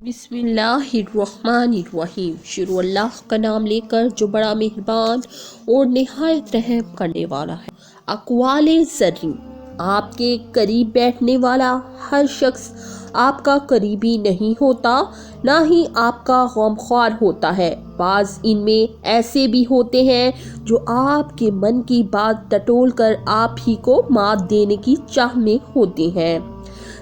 بسم اللہ الرحمن الرحیم۔ شروع اللہ کا نام لے کر جو بڑا مہربان اور نہایت رحم کرنے والا ہے۔ اقوال زرعی: آپ کے قریب بیٹھنے والا ہر شخص آپ کا قریبی نہیں ہوتا، نہ ہی آپ کا غمخوار ہوتا ہے۔ بعض ان میں ایسے بھی ہوتے ہیں جو آپ کے من کی بات ٹٹول کر آپ ہی کو مات دینے کی چاہ میں ہوتے ہیں۔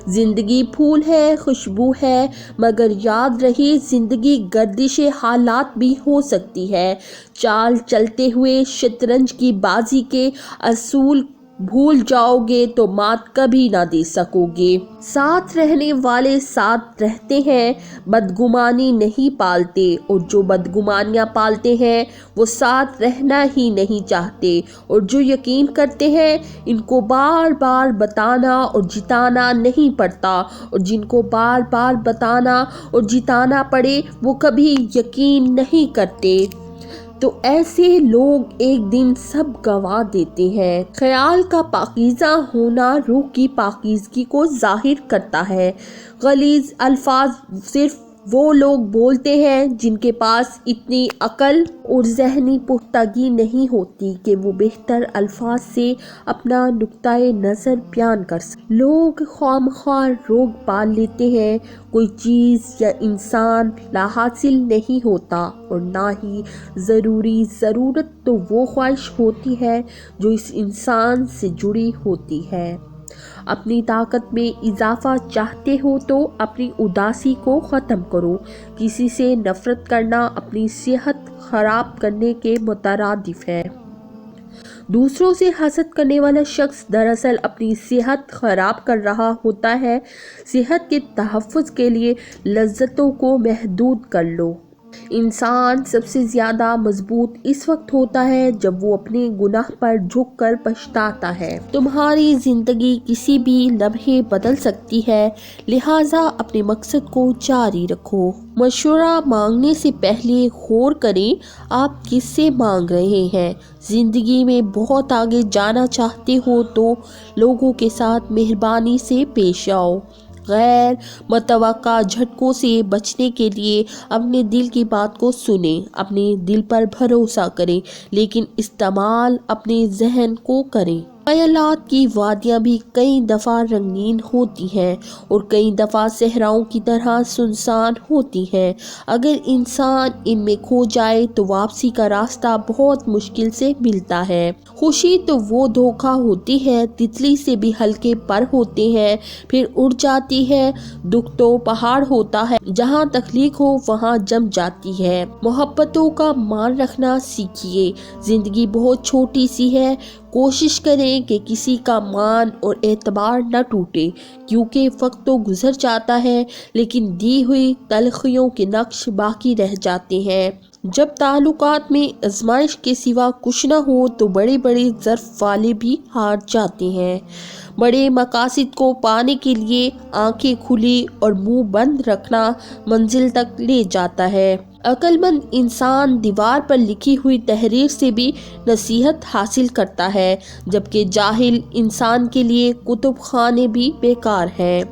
زندگی پھول ہے، خوشبو ہے، مگر یاد رہے زندگی گردش حالات بھی ہو سکتی ہے۔ چال چلتے ہوئے شطرنج کی بازی کے اصول بھول جاؤ گے تو مات کبھی نہ دے سکو گے۔ ساتھ رہنے والے ساتھ رہتے ہیں، بدگمانی نہیں پالتے، اور جو بدگمانیاں پالتے ہیں وہ ساتھ رہنا ہی نہیں چاہتے، اور جو یقین کرتے ہیں ان کو بار بار بتانا اور جتانا نہیں پڑتا، اور جن کو بار بار بتانا اور جتانا پڑے وہ کبھی یقین نہیں کرتے۔ تو ایسے لوگ ایک دن سب گنوا دیتے ہیں۔ خیال کا پاکیزہ ہونا روح کی پاکیزگی کو ظاہر کرتا ہے۔ غلیظ الفاظ صرف وہ لوگ بولتے ہیں جن کے پاس اتنی عقل اور ذہنی پختگی نہیں ہوتی کہ وہ بہتر الفاظ سے اپنا نقطۂ نظر بیان کر سکیں۔ لوگ خواہ روگ پال لیتے ہیں، کوئی چیز یا انسان لا حاصل نہیں ہوتا، اور نہ ہی ضرورت تو وہ خواہش ہوتی ہے جو اس انسان سے جڑی ہوتی ہے۔ اپنی طاقت میں اضافہ چاہتے ہو تو اپنی اداسی کو ختم کرو۔ کسی سے نفرت کرنا اپنی صحت خراب کرنے کے مترادف ہے۔ دوسروں سے حسد کرنے والا شخص دراصل اپنی صحت خراب کر رہا ہوتا ہے۔ صحت کے تحفظ کے لیے لذتوں کو محدود کر لو۔ انسان سب سے زیادہ مضبوط اس وقت ہوتا ہے جب وہ اپنے گناہ پر جھک کر پچھتاتا ہے۔ تمہاری زندگی کسی بھی لمحے بدل سکتی ہے، لہٰذا اپنے مقصد کو جاری رکھو۔ مشورہ مانگنے سے پہلے غور کریں آپ کس سے مانگ رہے ہیں۔ زندگی میں بہت آگے جانا چاہتے ہو تو لوگوں کے ساتھ مہربانی سے پیش آؤ۔ غیر متوقع جھٹکوں سے بچنے کے لیے اپنے دل کی بات کو سنیں۔ اپنے دل پر بھروسہ کریں، لیکن استعمال اپنے ذہن کو کریں۔ خیالات کی وادیاں بھی کئی دفعہ رنگین ہوتی ہیں اور کئی دفعہ صحراؤں کی طرح سنسان ہوتی ہیں۔ اگر انسان ان میں کھو جائے تو واپسی کا راستہ بہت مشکل سے ملتا ہے۔ خوشی تو وہ دھوکہ ہوتی ہے، تتلی سے بھی ہلکے پر ہوتے ہیں، پھر اڑ جاتی ہے۔ دکھ تو پہاڑ ہوتا ہے، جہاں تخلیق ہو وہاں جم جاتی ہے۔ محبتوں کا مان رکھنا سیکھیے۔ زندگی بہت چھوٹی سی ہے، کوشش کریں کہ کسی کا مان اور اعتبار نہ ٹوٹے، کیونکہ وقت تو گزر جاتا ہے لیکن دی ہوئی تلخیوں کے نقش باقی رہ جاتے ہیں۔ جب تعلقات میں آزمائش کے سوا کچھ نہ ہو تو بڑے بڑے ظرف والے بھی ہار جاتے ہیں۔ بڑے مقاصد کو پانے کے لیے آنکھیں کھلی اور منہ بند رکھنا منزل تک لے جاتا ہے۔ عقل مند انسان دیوار پر لکھی ہوئی تحریر سے بھی نصیحت حاصل کرتا ہے، جبکہ جاہل انسان کے لیے کتب خانے بھی بیکار ہیں۔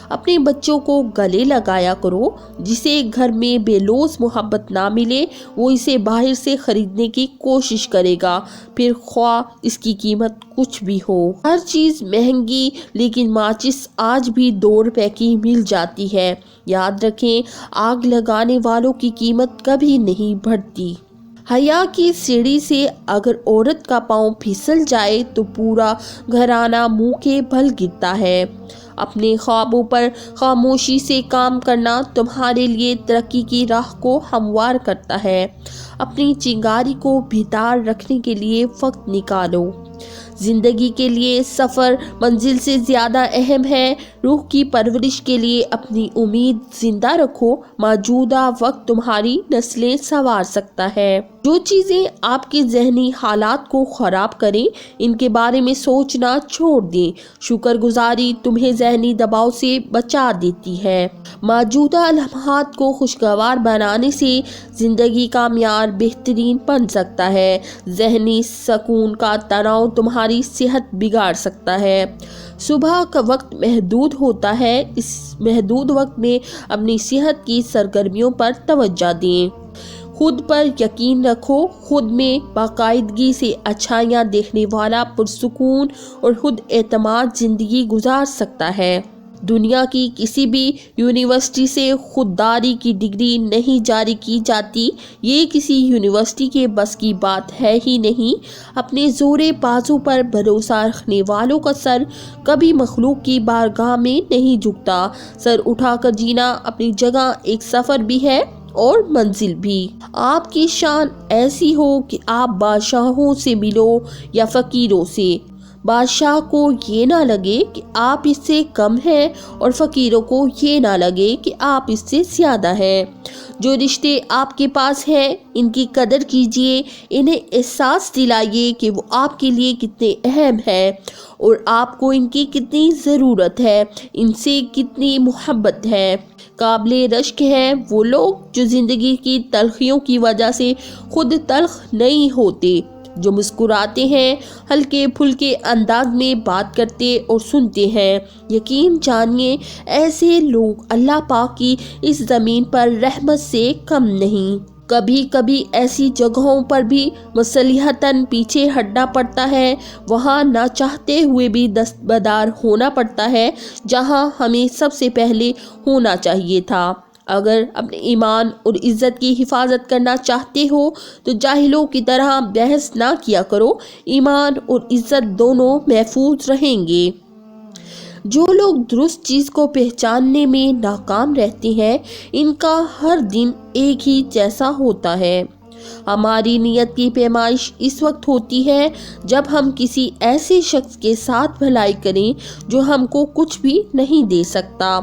اپنے بچوں کو گلے لگایا کرو۔ جسے گھر میں بے لوث محبت نہ ملے وہ اسے باہر سے خریدنے کی کوشش کرے گا، پھر خواہ اس کی قیمت کچھ بھی ہو۔ ہر چیز مہنگی، لیکن ماچس آج بھی 2 روپے کی مل جاتی ہے۔ یاد رکھیں، آگ لگانے والوں کی قیمت کبھی نہیں بڑھتی۔ حیا کی سیڑھی سے اگر عورت کا پاؤں پھسل جائے تو پورا گھرانہ منہ کے بل گرتا ہے۔ اپنے خوابوں پر خاموشی سے کام کرنا تمہارے لیے ترقی کی راہ کو ہموار کرتا ہے۔ اپنی چنگاری کو بیدار رکھنے کے لیے وقت نکالو۔ زندگی کے لیے سفر منزل سے زیادہ اہم ہے۔ روح کی پرورش کے لیے اپنی امید زندہ رکھو۔ موجودہ وقت تمہاری نسلیں سنوار سکتا ہے۔ جو چیزیں آپ کے ذہنی حالات کو خراب کریں ان کے بارے میں سوچنا چھوڑ دیں۔ شکر گزاری تمہیں ذہنی دباؤ سے بچا دیتی ہے۔ موجودہ لمحات کو خوشگوار بنانے سے زندگی کا معیار بہترین بن سکتا ہے۔ ذہنی سکون کا تناؤ تمہاری صحت بگاڑ سکتا ہے۔ صبح کا وقت محدود ہوتا ہے، اس محدود وقت میں اپنی صحت کی سرگرمیوں پر توجہ دیں۔ خود پر یقین رکھو، خود میں باقاعدگی سے اچھائیاں دیکھنے والا پرسکون اور خود اعتماد زندگی گزار سکتا ہے۔ دنیا کی کسی بھی یونیورسٹی سے خودداری کی ڈگری نہیں جاری کی جاتی، یہ کسی یونیورسٹی کے بس کی بات ہے ہی نہیں۔ اپنے زور بازو پر بھروسہ رکھنے والوں کا سر کبھی مخلوق کی بارگاہ میں نہیں جھکتا۔ سر اٹھا کر جینا اپنی جگہ ایک سفر بھی ہے اور منزل بھی۔ آپ کی شان ایسی ہو کہ آپ بادشاہوں سے ملو یا فقیروں سے، بادشاہ کو یہ نہ لگے کہ آپ اس سے کم ہیں اور فقیروں کو یہ نہ لگے کہ آپ اس سے زیادہ ہیں۔ جو رشتے آپ کے پاس ہیں ان کی قدر کیجیے، انہیں احساس دلائیے کہ وہ آپ کے لیے کتنے اہم ہیں اور آپ کو ان کی کتنی ضرورت ہے، ان سے کتنی محبت ہے۔ قابل رشک ہیں وہ لوگ جو زندگی کی تلخیوں کی وجہ سے خود تلخ نہیں ہوتے، جو مسکراتے ہیں، ہلکے پھلکے انداز میں بات کرتے اور سنتے ہیں۔ یقین جانیے ایسے لوگ اللہ پاک کی اس زمین پر رحمت سے کم نہیں۔ کبھی کبھی ایسی جگہوں پر بھی مصلحتاً پیچھے ہٹنا پڑتا ہے، وہاں نہ چاہتے ہوئے بھی دستبردار ہونا پڑتا ہے جہاں ہمیں سب سے پہلے ہونا چاہیے تھا۔ اگر اپنے ایمان اور عزت کی حفاظت کرنا چاہتے ہو تو جاہلوں کی طرح بحث نہ کیا کرو، ایمان اور عزت دونوں محفوظ رہیں گے۔ جو لوگ درست چیز کو پہچاننے میں ناکام رہتے ہیں، ان کا ہر دن ایک ہی جیسا ہوتا ہے۔ ہماری نیت کی پیمائش اس وقت ہوتی ہے جب ہم کسی ایسے شخص کے ساتھ بھلائی کریں جو ہم کو کچھ بھی نہیں دے سکتا۔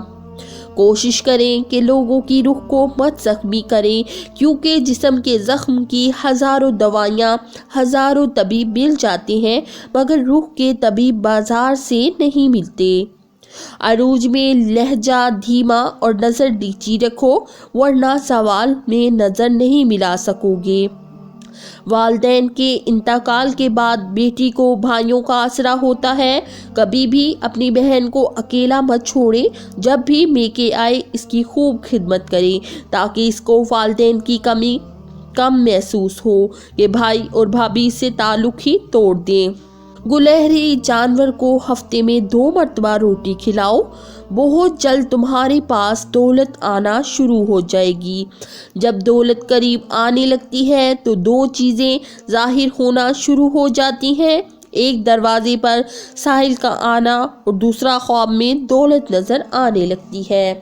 کوشش کریں کہ لوگوں کی روح کو مت زخمی کریں، کیونکہ جسم کے زخم کی ہزاروں دوائیاں، ہزاروں طبیب مل جاتے ہیں مگر روح کے طبیب بازار سے نہیں ملتے۔ عروج میں لہجہ دھیما اور نظر نیچی رکھو، ورنہ زوال میں نظر نہیں ملا سکو گے۔ والدین کے انتقال کے بعد بیٹی کو بھائیوں کا آسرا ہوتا ہے۔ کبھی بھی اپنی بہن کو اکیلا مت چھوڑیں، جب بھی میکے آئے اس کی خوب خدمت کریں تاکہ اس کو والدین کی کمی کم محسوس ہو کہ بھائی اور بھابھی سے تعلق ہی توڑ دیں۔ گلہری جانور کو ہفتے میں 2 مرتبہ روٹی کھلاؤ، بہت جلد تمہارے پاس دولت آنا شروع ہو جائے گی۔ جب دولت قریب آنے لگتی ہے تو 2 چیزیں ظاہر ہونا شروع ہو جاتی ہیں، ایک دروازے پر ساحل کا آنا اور دوسرا خواب میں دولت نظر آنے لگتی ہے۔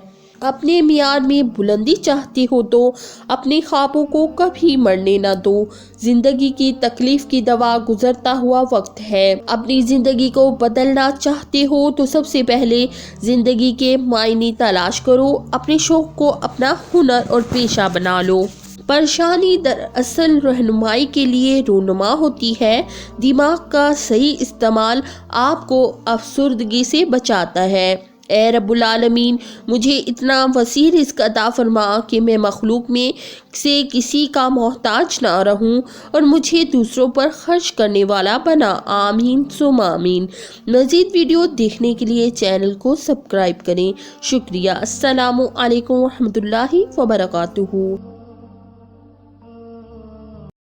اپنے معیار میں بلندی چاہتے ہو تو اپنے خوابوں کو کبھی مرنے نہ دو۔ زندگی کی تکلیف کی دوا گزرتا ہوا وقت ہے۔ اپنی زندگی کو بدلنا چاہتے ہو تو سب سے پہلے زندگی کے معنی تلاش کرو، اپنے شوق کو اپنا ہنر اور پیشہ بنا لو۔ پریشانی دراصل رہنمائی کے لیے رونما ہوتی ہے۔ دماغ کا صحیح استعمال آپ کو افسردگی سے بچاتا ہے۔ اے رب العالمین، مجھے اتنا وسیع رزق عطا فرما کہ میں مخلوق میں سے کسی کا محتاج نہ رہوں اور مجھے دوسروں پر خرچ کرنے والا بنا۔ آمین ثم آمین۔ مزید ویڈیو دیکھنے کے لیے چینل کو سبسکرائب کریں۔ شکریہ۔ السلام علیکم ورحمۃ اللہ وبرکاتہ۔